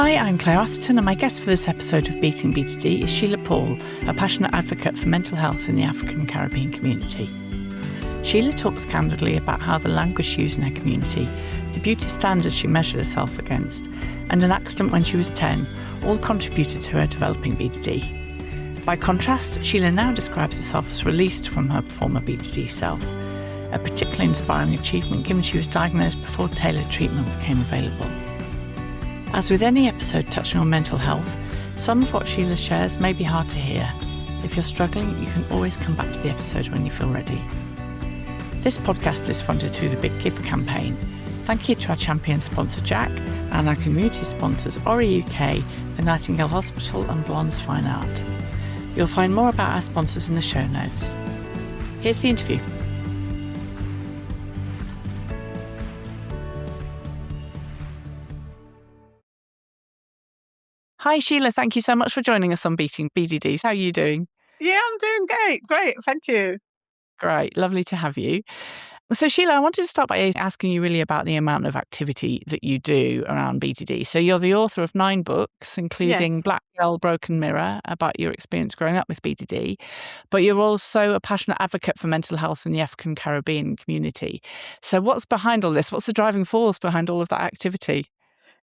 Hi, I'm Claire Atherton, and my guest for this episode of Beating BTD is Sheila Paul, a passionate advocate for mental health in the African Caribbean community. Sheila talks candidly about how the language she used in her community, the beauty standards she measured herself against, and an accident when she was 10 all contributed to her developing BTD. By contrast, Sheila now describes herself as released from her former BTD self, a particularly inspiring achievement given she was diagnosed before tailored treatment became available. As with any episode touching on mental health, some of what Sheila shares may be hard to hear. If you're struggling, you can always come back to the episode when you feel ready. This podcast is funded through the Big Give campaign. Thank you to our champion sponsor Jack and our community sponsors Ori UK, the Nightingale Hospital and Blondes Fine Art. You'll find more about our sponsors in the show notes. Here's the interview. Hi Sheila, thank you so much for joining us on Beating BDDs. How are you doing? Yeah, I'm doing great. Thank you. Great, lovely to have you. So Sheila, I wanted to start by asking you really about the amount of activity that you do around BTD. So you're the author of 9 books, including Yes. Black Girl, Broken Mirror, about your experience growing up with BTD, but you're also a passionate advocate for mental health in the African Caribbean community. So what's behind all this? What's the driving force behind all of that activity?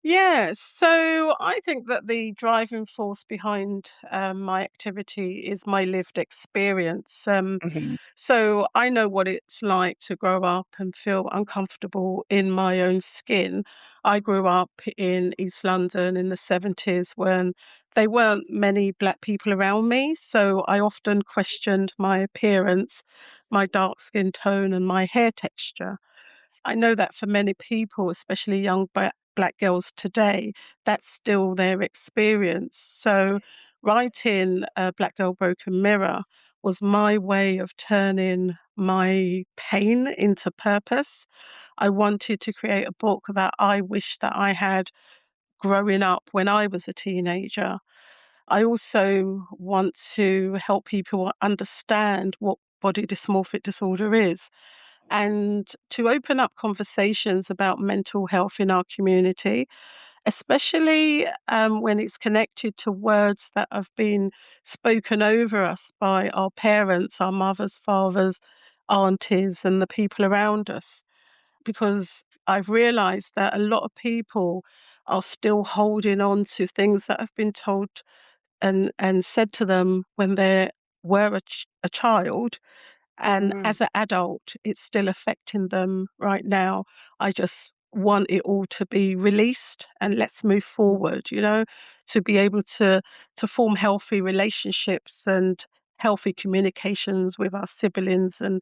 Yes. So I think that the driving force behind my activity is my lived experience. Mm-hmm. So I know what it's like to grow up and feel uncomfortable in my own skin. I grew up in East London in the 70s when there weren't many Black people around me. So I often questioned my appearance, my dark skin tone, and my hair texture. I know that for many people, especially young Black girls today, that's still their experience. So, writing Black Girl Broken Mirror was my way of turning my pain into purpose. I wanted to create a book that I wish that I had growing up when I was a teenager. I also want to help people understand what body dysmorphic disorder is and to open up conversations about mental health in our community, especially when it's connected to words that have been spoken over us by our parents, our mothers, fathers, aunties, and the people around us. Because I've realized that a lot of people are still holding on to things that have been told and said to them when they were a child, and as an adult, it's still affecting them right now. I just want it all to be released and let's move forward, to be able to form healthy relationships and healthy communications with our siblings and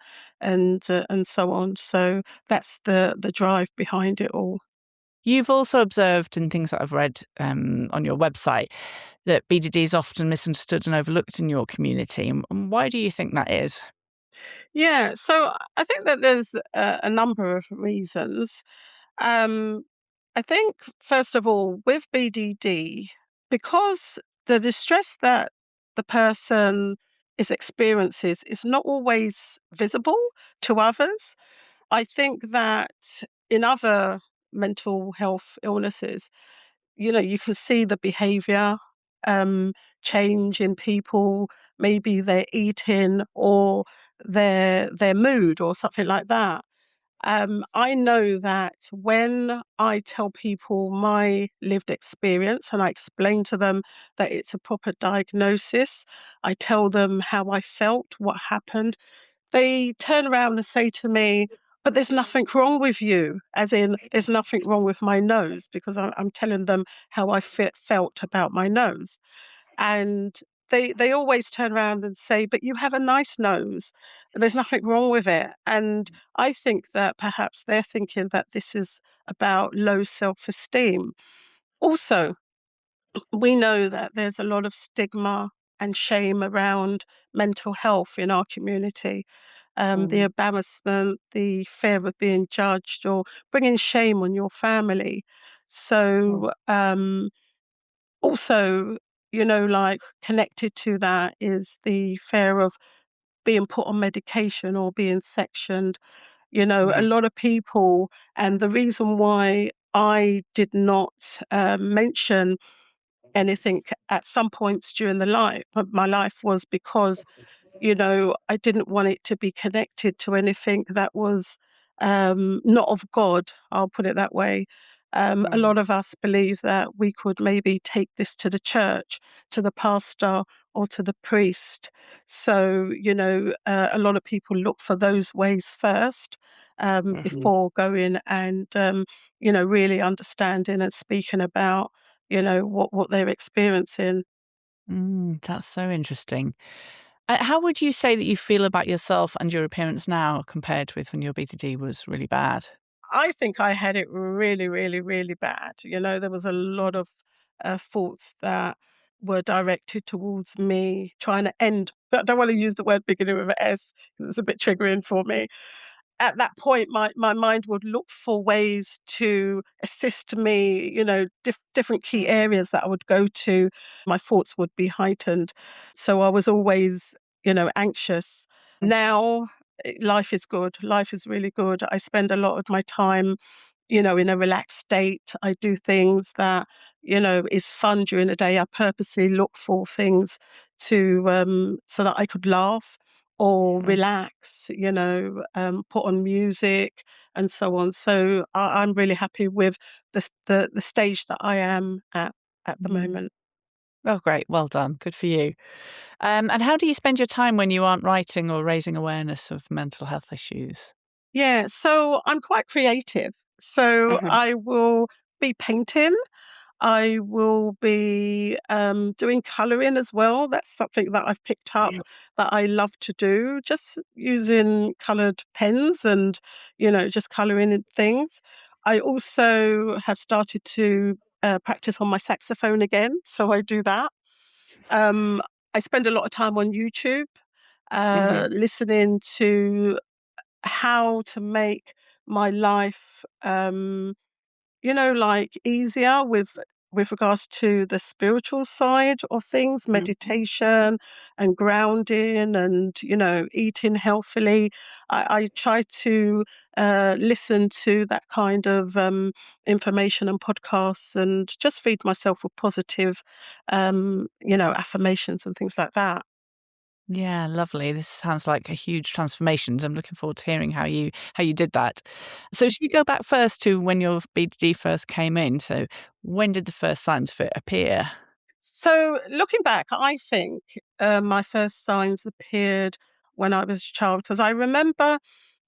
so on. So that's the drive behind it all. You've also observed in things that I've read on your website that BDD is often misunderstood and overlooked in your community. And why do you think that is? Yeah, so I think that there's a number of reasons. Um, I think, first of all, with BDD, because the distress that the person experiences is not always visible to others, I think that in other mental health illnesses, you can see the behavior um, change in people, maybe their eating or their mood or something like that. I know that when I tell people my lived experience and I explain to them that it's a proper diagnosis, I tell them how I felt, what happened, they turn around and say to me, but there's nothing wrong with you, as in there's nothing wrong with my nose, because I'm telling them how I felt about my nose. And they always turn around and say, but you have a nice nose. There's nothing wrong with it. And I think that perhaps they're thinking that this is about low self-esteem. Also, we know that there's a lot of stigma and shame around mental health in our community. The embarrassment, the fear of being judged, or bringing shame on your family. So, also, like connected to that is the fear of being put on medication or being sectioned. A Yeah. lot of people, and the reason why I did not mention anything at some points during my life was because, I didn't want it to be connected to anything that was not of God, I'll put it that way. A Mm. lot of us believe that we could maybe take this to the church, to the pastor, or to the priest. So, a lot of people look for those ways first Mhm. before going and, really understanding and speaking about, what they're experiencing. That's so interesting. How would you say that you feel about yourself and your appearance now compared with when your BTD was really bad? I think I had it really, really, really bad. There was a lot of thoughts that were directed towards me trying to end. But I don't want to use the word beginning with an S because it's a bit triggering for me. At that point, my mind would look for ways to assist me, different key areas that I would go to. My thoughts would be heightened. So I was always, anxious. Now, life is good. Life is really good. I spend a lot of my time, in a relaxed state. I do things that, is fun during the day. I purposely look for things to, so that I could laugh or Mm. relax, put on music and so on. So I'm really happy with the stage that I am at the Mm. moment. Oh, great. Well done. Good for you. And how do you spend your time when you aren't writing or raising awareness of mental health issues? Yeah, so I'm quite creative. So Mhm. I will be painting. I will be doing colouring as well. That's something that I've picked up that I love to do, just using coloured pens and, just colouring in things. I also have started to practice on my saxophone again, so I do that. Um, I spend a lot of time on YouTube, Mhm. listening to how to make my life like easier with regards to the spiritual side of things, Mhm. meditation and grounding and, eating healthily. I try to listen to that kind of information and podcasts and just feed myself with positive, affirmations and things like that. Yeah, lovely. This sounds like a huge transformation. So I'm looking forward to hearing how you did that. So should we go back first to when your BDD first came in? So when did the first signs of it appear? So looking back, I think my first signs appeared when I was a child because I remember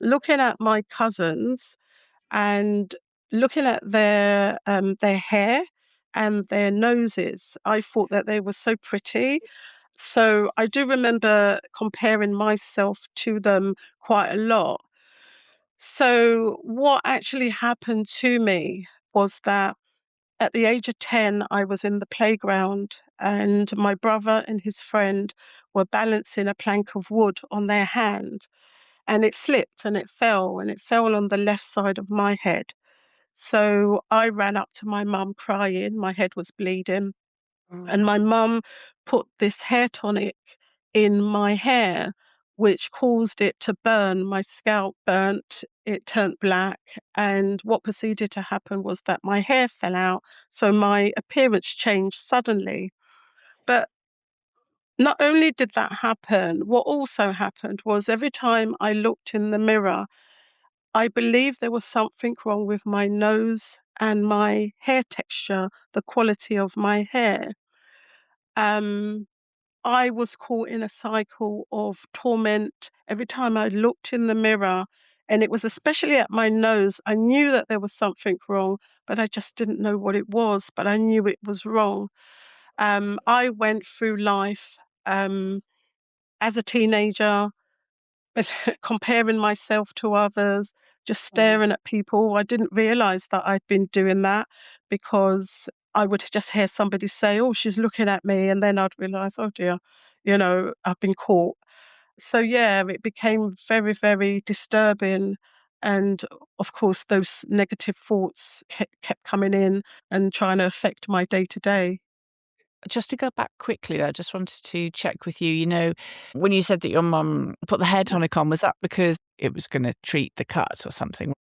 looking at my cousins and looking at their hair and their noses. I thought that they were so pretty. So I do remember comparing myself to them quite a lot. So what actually happened to me was that at the age of 10, I was in the playground and my brother and his friend were balancing a plank of wood on their hand and it slipped and it fell on the left side of my head. So I ran up to my mum crying. My head was bleeding. And my mum put this hair tonic in my hair, which caused it to burn. My scalp burnt, it turned black. And what proceeded to happen was that my hair fell out. So my appearance changed suddenly. But not only did that happen, what also happened was every time I looked in the mirror, I believe there was something wrong with my nose and my hair texture, the quality of my hair. Um, I was caught in a cycle of torment every time I looked in the mirror, and it was especially at my nose. I knew that there was something wrong, but I just didn't know what it was, but I knew it was wrong. I went through life um, as a teenager but comparing myself to others, just Mm. staring at people. I didn't realize that I'd been doing that because I would just hear somebody say, "Oh, she's looking at me," and then I'd realize, "Oh dear, I've been caught." So yeah, it became very, very disturbing. And of course, those negative thoughts kept coming in and trying to affect my day to day. Just to go back quickly though, I just wanted to check with you, when you said that your mum put the hair tonic on, was that because it was gonna treat the cut or something?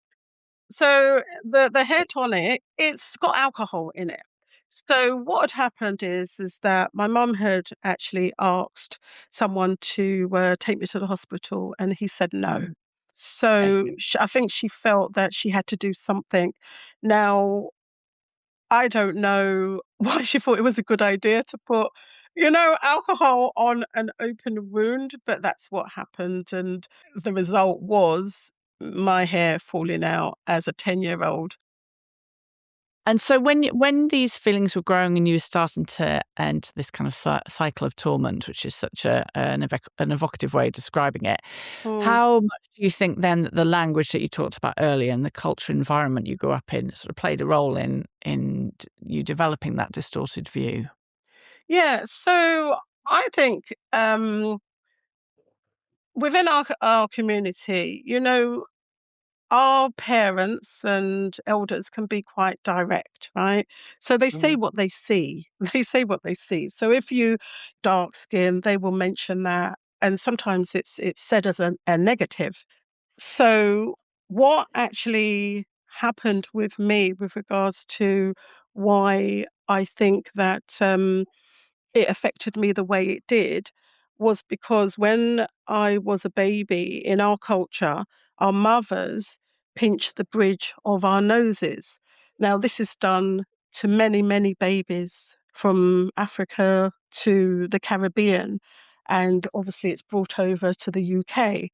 So the hair tonic, it's got alcohol in it. So what had happened is that my mum had actually asked someone to take me to the hospital, and he said no. Mm. So Okay. I think she felt that she had to do something. Now, I don't know why she thought it was a good idea to put, alcohol on an open wound, but that's what happened. And the result was my hair falling out as a 10-year-old. And so when these feelings were growing and you were starting to enter this kind of cycle of torment, which is such an evocative way of describing it, Mm. how much do you think then that the language that you talked about earlier and the culture environment you grew up in sort of played a role in you developing that distorted view? Yeah, so I think within our community, our parents and elders can be quite direct, right? So they say Mm. what they see. They say what they see. So if you dark skin, they will mention that, and sometimes it's said as a negative. So what actually happened with me with regards to why I think that it affected me the way it did was because when I was a baby in our culture, our mothers pinched the bridge of our noses. Now, this is done to many, many babies from Africa to the Caribbean, and obviously it's brought over to the UK.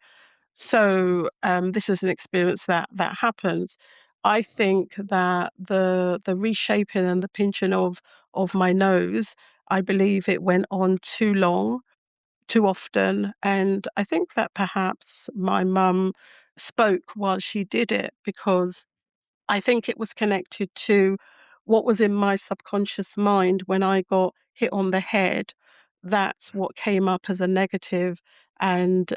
So this is an experience that happens. I think that the reshaping and the pinching of my nose, I believe it went on too long, too often, and I think that perhaps my mum spoke while she did it because I think it was connected to what was in my subconscious mind when I got hit on the head. That's what came up as a negative and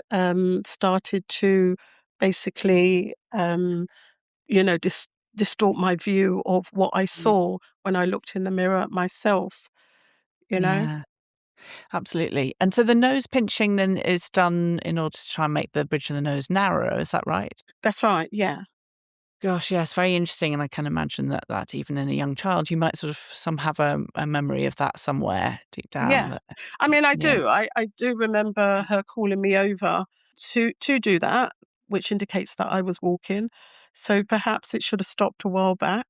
started to basically, distort my view of what I Yeah. saw when I looked in the mirror at myself, you know? Yeah, absolutely. And so the nose pinching then is done in order to try and make the bridge of the nose narrower, is that right? That's right, yeah. Gosh, yes, very interesting, and I can imagine that even in a young child, you might sort of some have a memory of that somewhere deep down Yeah. that I mean, I yeah. do. I do remember her calling me over to do that, which indicates that I was walking. So perhaps it should have stopped a while back,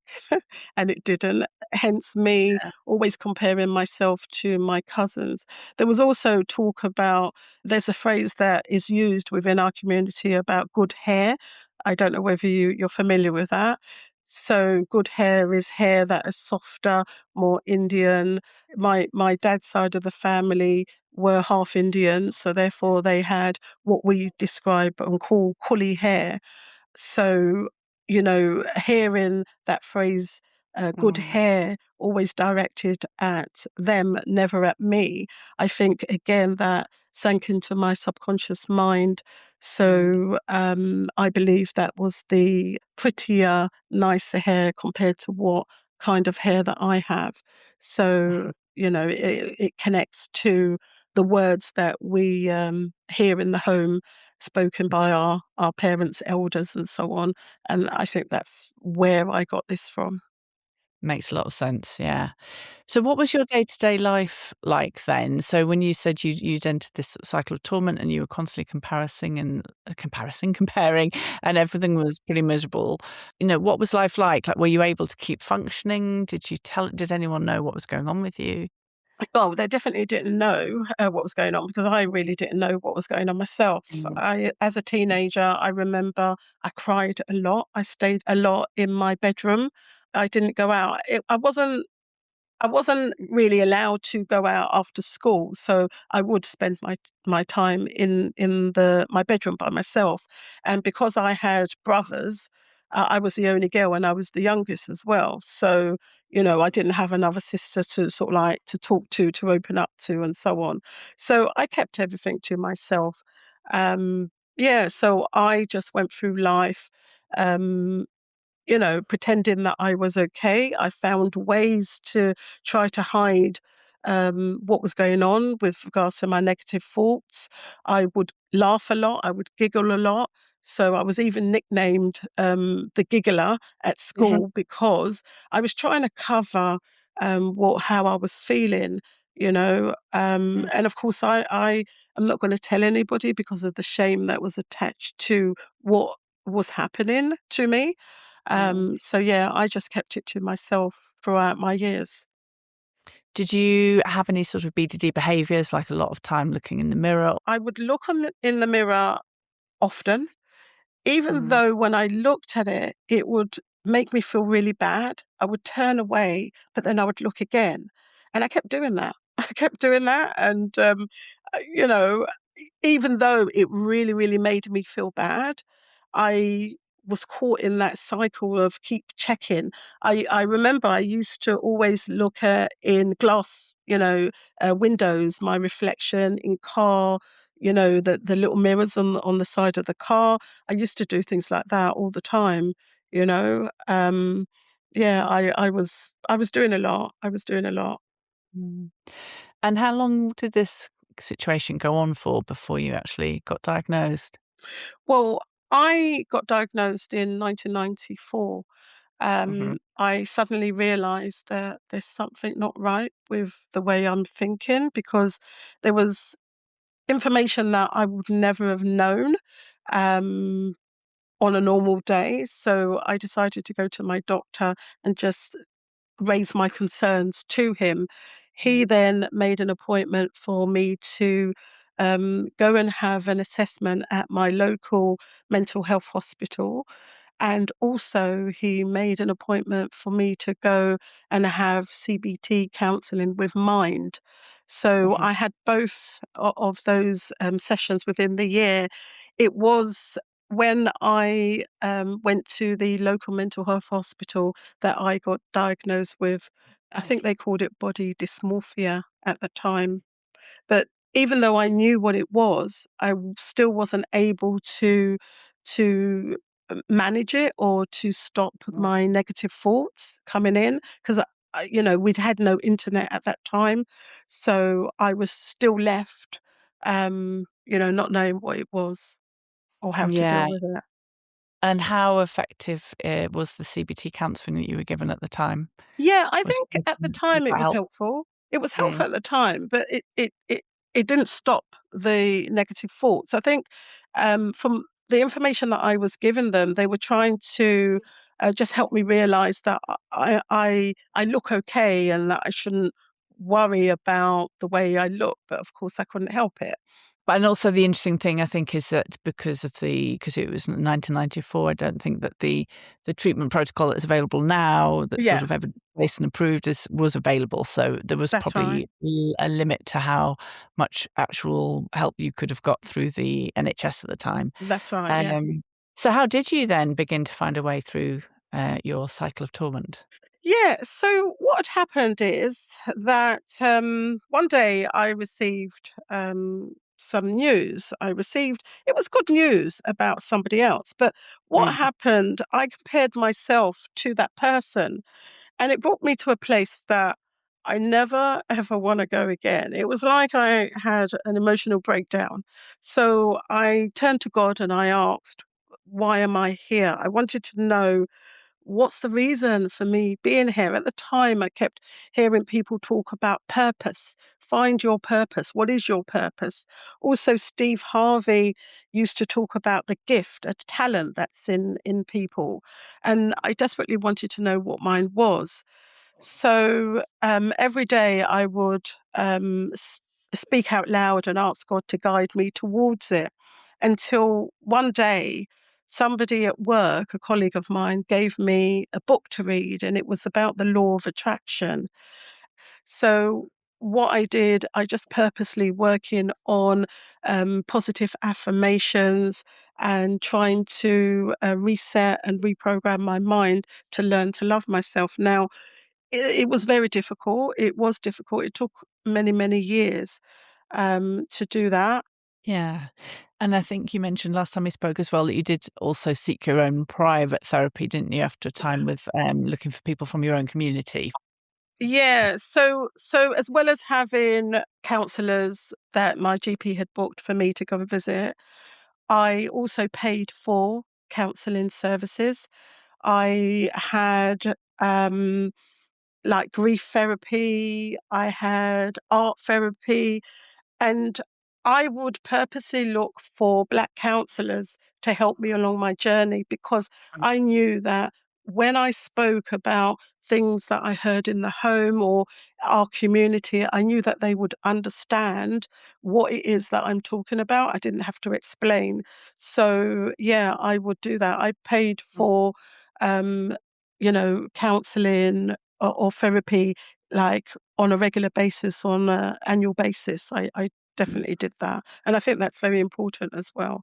and it didn't. Hence me always comparing myself to my cousins. There was also talk about, there's a phrase that is used within our community about good hair. I don't know whether you're familiar with that. So good hair is hair that is softer, more Indian. My dad's side of the family were half Indian, so therefore they had what we describe and call coolie hair. So, hearing that phrase, good Mm, hair, always directed at them, never at me, I think again that sank into my subconscious mind. mm, So I believe that was the prettier, nicer hair compared to what kind of hair that I have. So, mhm, it connects to the words that we hear in the home spoken by our parents, elders, and so on. And I think that's where I got this from. makes a lot of sense, yeah. So what was your day-to-day life like then? So when you said you'd entered this cycle of torment and you were constantly comparing, and everything was pretty miserable, what was life like? Like, were you able to keep functioning? Did anyone know what was going on with you? Well, they definitely didn't know what was going on because I really didn't know what was going on myself. Mm. As a teenager, I remember I cried a lot. I stayed a lot in my bedroom. I didn't go out. I wasn't really allowed to go out after school, so I would spend my time in the my bedroom by myself. And because I had brothers, I was the only girl and I was the youngest as well. So, I didn't have another sister to sort of like to talk to open up to, and so on. So I kept everything to myself. Yeah, so I just went through life. Um, pretending that I was okay. I found ways to try to hide what was going on with regards to my negative thoughts. I would laugh a lot, I would giggle a lot. So I was even nicknamed the giggler at Mhm. school because I was trying to cover how I was feeling, Mm. and of course I am not going to tell anybody because of the shame that was attached to what was happening to me. Mm. So yeah, I just kept it to myself throughout my years. Did you have any sort of BDD behaviours, like a lot of time looking in the mirror? I would look in the mirror often, even Mm. though when I looked at it, it would make me feel really bad. I would turn away, but then I would look again. And I kept doing that. I kept doing that. And, you know, even though it really, really made me feel bad, I was caught in that cycle of keep checking. I remember I used to always look at in glass, windows, my reflection in car, the little mirrors on the side of the car. I used to do things like that all the time, you know. Yeah, I was doing a lot. I was doing a lot. Mm. And how long did this situation go on for before you actually got diagnosed? Well, I got diagnosed in 1994. Mhm. I suddenly realized that there's something not right with the way I'm thinking because there was information that I would never have known um, on a normal day. So I decided to go to my doctor and just raise my concerns to him. He Mm. then made an appointment for me to go and have an assessment at my local mental health hospital. And also, he made an appointment for me to go and have CBT counselling with Mind. So Mhm. I had both of those sessions within the year. It was when I went to the local mental health hospital that I got diagnosed with, I think they called it body dysmorphia at the time. But even though I knew what it was, still wasn't able to manage it or to stop Mm. my negative thoughts coming in because we'd had no internet at that time, so I was still left, not knowing what it was or how to deal Yeah. with it. And how effective, was the CBT counselling that you were given at the time? Yeah, I Was think at the was time it that was help? helpful. It was Mm. helpful at the time, but it didn't stop the negative thoughts. I think from the information that I was giving them, they were trying to just help me realize that I look okay and that I shouldn't worry about the way I look. But of course, I couldn't help it. And also the interesting thing I think is that because it was 1994, I don't think that the treatment protocol that's available now, that's sort Yeah, of evidence-based and approved, was available. So there was that's right. probably a limit to how much actual help you could have got through the NHS at the time. That's right. Yeah. Um, so how did you then begin to find a way through, your cycle of torment? Yeah, so what had happened is that one day I received some news. It was good news about somebody else, but what Mm. happened, I compared myself to that person, and it brought me to a place that I never ever want to go again. It was like I had an emotional breakdown. So I turned to God and I asked, why am I here? I wanted to know what's the reason for me being here? At the time, I kept hearing people talk about purpose. Find your purpose. What is your purpose? Also, Steve Harvey used to talk about the gift, a talent that's in people. And I desperately wanted to know what mine was. So every day I would speak out loud and ask God to guide me towards it until one day somebody at work, a colleague of mine, gave me a book to read and it was about the law of attraction. So what I did, I just purposely working on positive affirmations and trying to reset and reprogram my mind to learn to love myself. Now, it was very difficult. It was difficult. It took many, many years to do that. Yeah. And I think you mentioned last time we spoke as well that you did also seek your own private therapy, didn't you, after a time with, looking for people from your own community? Yeah. So as well as having counsellors that my GP had booked for me to go and visit, I also paid for counselling services. I had like grief therapy, I had art therapy, and I would purposely look for Black counsellors to help me along my journey because I knew that when I spoke about things that I heard in the home or our community, I knew that they would understand what it is that I'm talking about. I didn't have to explain. So, yeah, I would do that. I paid for, um, counselling or therapy like on a regular basis, on an annual basis. I definitely did that, and I think that's very important as well.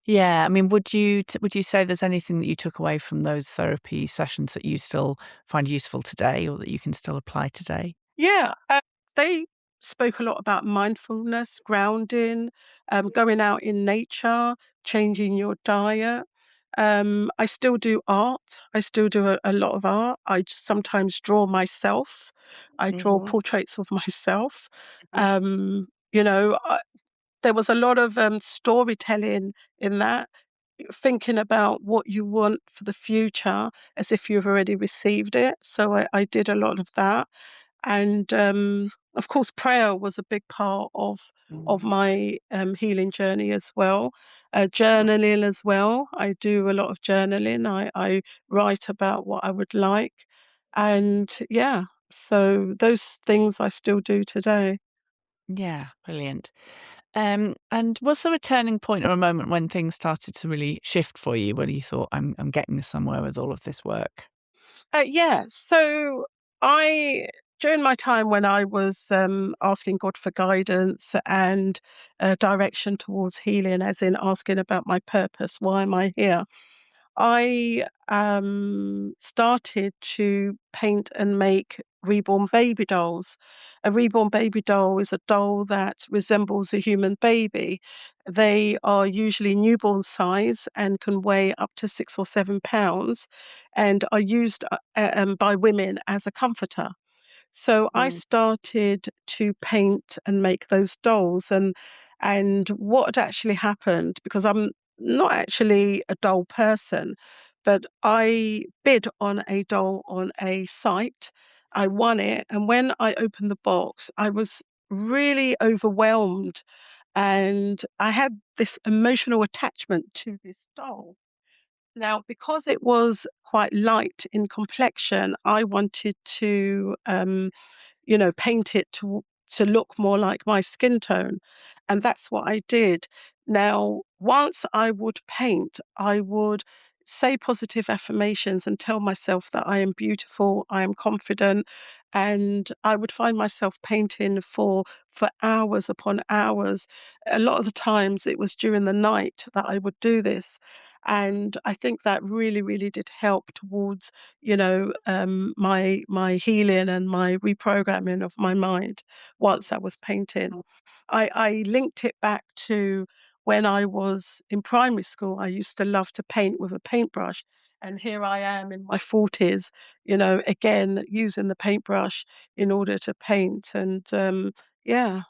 Yeah, I mean, would you say there's anything that you took away from those therapy sessions that you still find useful today or that you can still apply today? Yeah, they spoke a lot about mindfulness, grounding, going out in nature, changing your diet. I still do art. I still do a lot of art. Sometimes draw myself. I draw Mhm, portraits of myself. mhm. You know, there was a lot of storytelling in that, thinking about what you want for the future as if you've already received it. So I did a lot of that. And of course, prayer was a big part of Mm. my healing journey as well. Journaling as well. I do a lot of journaling. I write about what I would like. And yeah, so those things I still do today. Yeah, brilliant. And was there a turning point or a moment when things started to really shift for you, when you thought, I'm getting somewhere with all of this work? Yeah, so I, during my time when I was asking God for guidance and direction towards healing, as in asking about my purpose, why am I here? I started to paint and make reborn baby dolls. A reborn baby doll is a doll that resembles a human baby. They are usually newborn size and can weigh up to 6 or 7 pounds and are used by women as a comforter. So I Mm. started to paint and make those dolls, and what had actually happened, because I'm not actually a doll person, but I bid on a doll on a site. I won it, and when I opened the box, I was really overwhelmed, and I had this emotional attachment to this doll. Now, because it was quite light in complexion, I wanted to paint it to look more like my skin tone. And that's what I did. Now, once I would paint, I would say positive affirmations and tell myself that I am beautiful, I am confident, and I would find myself painting for hours upon hours. A lot of the times it was during the night that I would do this. And I think that really, really did help towards my healing and my reprogramming of my mind whilst I was painting. I linked it back to when I was in primary school. I used to love to paint with a paintbrush. And here I am in my 40s, again, using the paintbrush in order to paint. And yeah.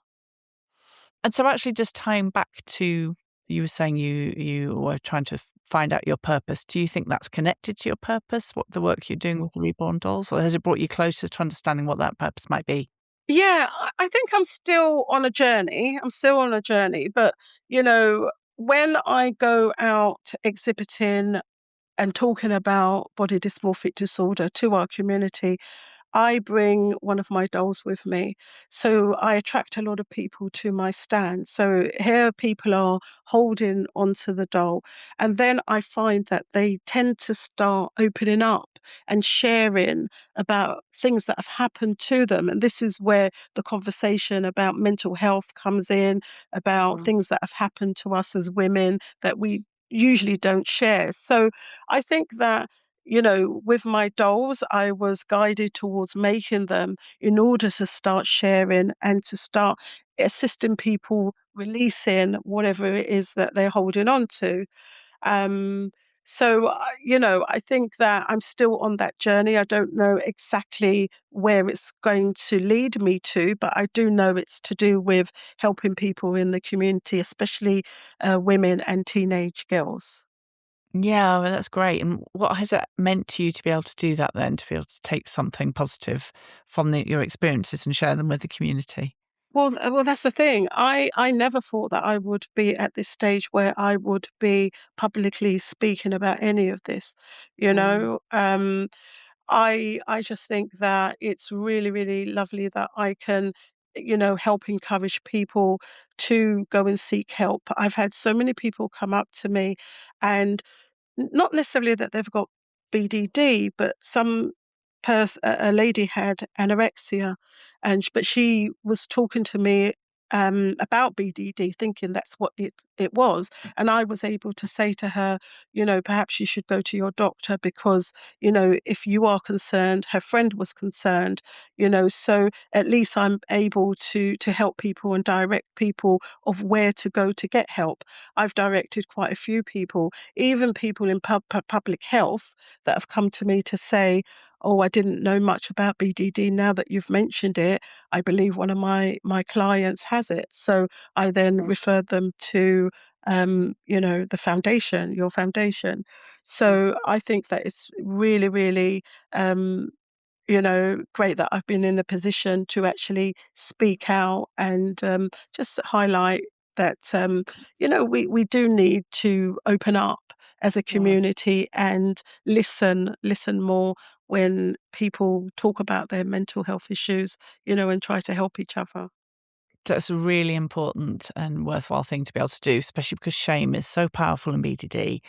And so actually just tying back to, you were saying you were trying to find out your purpose. Do you think that's connected to your purpose, what the work you're doing with the reborn dolls, or has it brought you closer to understanding what that purpose might be? Yeah, I think I'm still on a journey. I'm still on a journey. But, you know, when I go out exhibiting and talking about body dysmorphic disorder to our community, I bring one of my dolls with me. So I attract a lot of people to my stand. So here people are holding onto the doll. And then I find that they tend to start opening up and sharing about things that have happened to them. And this is where the conversation about mental health comes in, about Mm. things that have happened to us as women that we usually don't share. So I think that with my dolls, I was guided towards making them in order to start sharing and to start assisting people releasing whatever it is that they're holding on to. Um, So, I think that I'm still on that journey. I don't know exactly where it's going to lead me to, but I do know it's to do with helping people in the community, especially women and teenage girls. Yeah, well, that's great. And what has it meant to you to be able to do that then, to be able to take something positive from your experiences and share them with the community? Well, that's the thing. I never thought that I would be at this stage where I would be publicly speaking about any of this. You Mm. know, I just think that it's really, really lovely that I can, help encourage people to go and seek help. I've had so many people come up to me and not necessarily that they've got BDD, but a lady had anorexia, but she was talking to me about BDD, thinking that's what it was, and I was able to say to her, perhaps you should go to your doctor because if you are concerned, her friend was concerned, so at least I'm able to help people and direct people of where to go to get help. I've directed quite a few people, even people in public health, that have come to me to say, "Oh, I didn't know much about BDD. Now that you've mentioned it, I believe one of my clients has it." So I then referred them to, the foundation, your foundation. So I think that it's really, really, um, great that I've been in a position to actually speak out and just highlight that, we do need to open up as a Mm. community and listen more when people talk about their mental health issues, and try to help each other. That's a really important and worthwhile thing to be able to do, especially because shame is so powerful in BDD.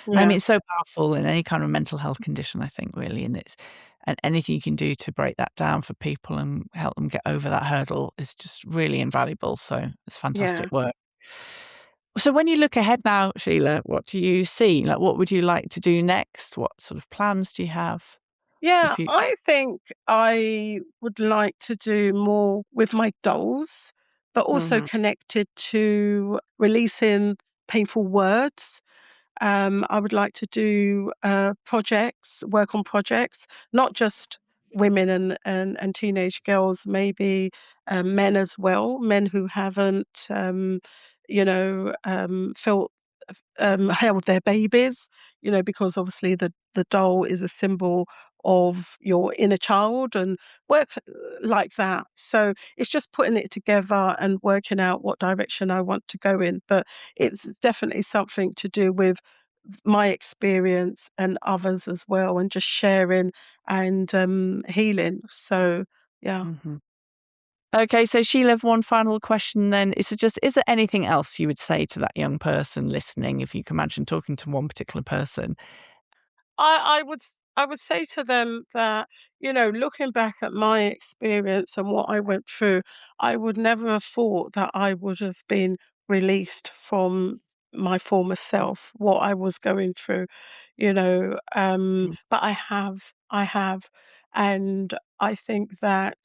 And I Yeah, mean, it's so powerful in any kind of mental health condition, I think, really. And anything you can do to break that down for people and help them get over that hurdle is just really invaluable. So it's yeah. fantastic work. So when you look ahead now, Sheila, what do you see? Like, what would you like to do next? What sort of plans do you have for the Yeah, future? I think I would like to do more with my dolls, but also Mhm. connected to releasing painful words. I would like to do work on projects, not just women and teenage girls, maybe men as well, men who haven't, felt held their babies, because obviously the doll is a symbol of your inner child and work like that. So it's just putting it together and working out what direction I want to go in. But it's definitely something to do with my experience and others as well, and just sharing and healing. So, yeah. Mhm. Okay, so Sheila, one final question then. Is there anything else you would say to that young person listening, if you can imagine talking to one particular person? I would say to them that, looking back at my experience and what I went through, I would never have thought that I would have been released from my former self, what I was going through, Mm. but I have, and I think that,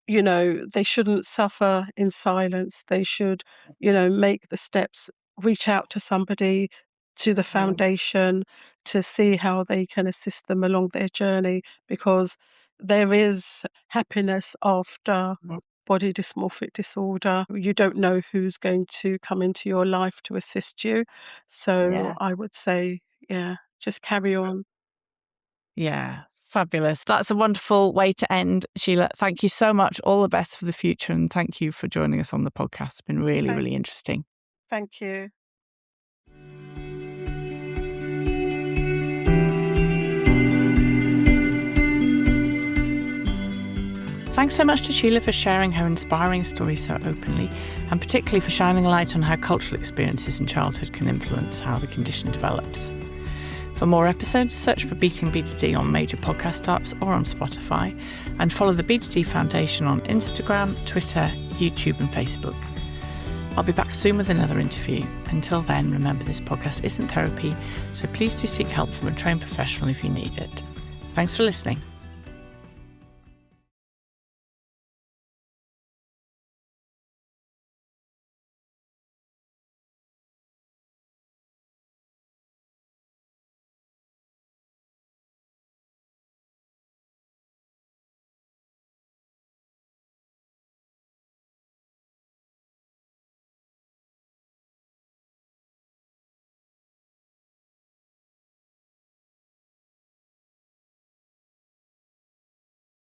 they shouldn't suffer in silence. They should, make the steps, reach out to somebody, to the Mm. foundation, to see how they can assist them along their journey, because there is happiness after Mm. body dysmorphic disorder. You don't know who's going to come into your life to assist you. So Yeah. I would say, yeah, just carry on. Yeah. Fabulous. That's a wonderful way to end. Sheila, thank you so much. All the best for the future. And thank you for joining us on the podcast. It's been really, Thank, really interesting. thank you. Thanks so much to Sheila for sharing her inspiring story so openly, and particularly for shining a light on how cultural experiences in childhood can influence how the condition develops. For more episodes, search for Beating BDD on major podcast apps or on Spotify, and follow the BDD Foundation on Instagram, Twitter, YouTube and Facebook. I'll be back soon with another interview. Until then, remember this podcast isn't therapy, so please do seek help from a trained professional if you need it. Thanks for listening.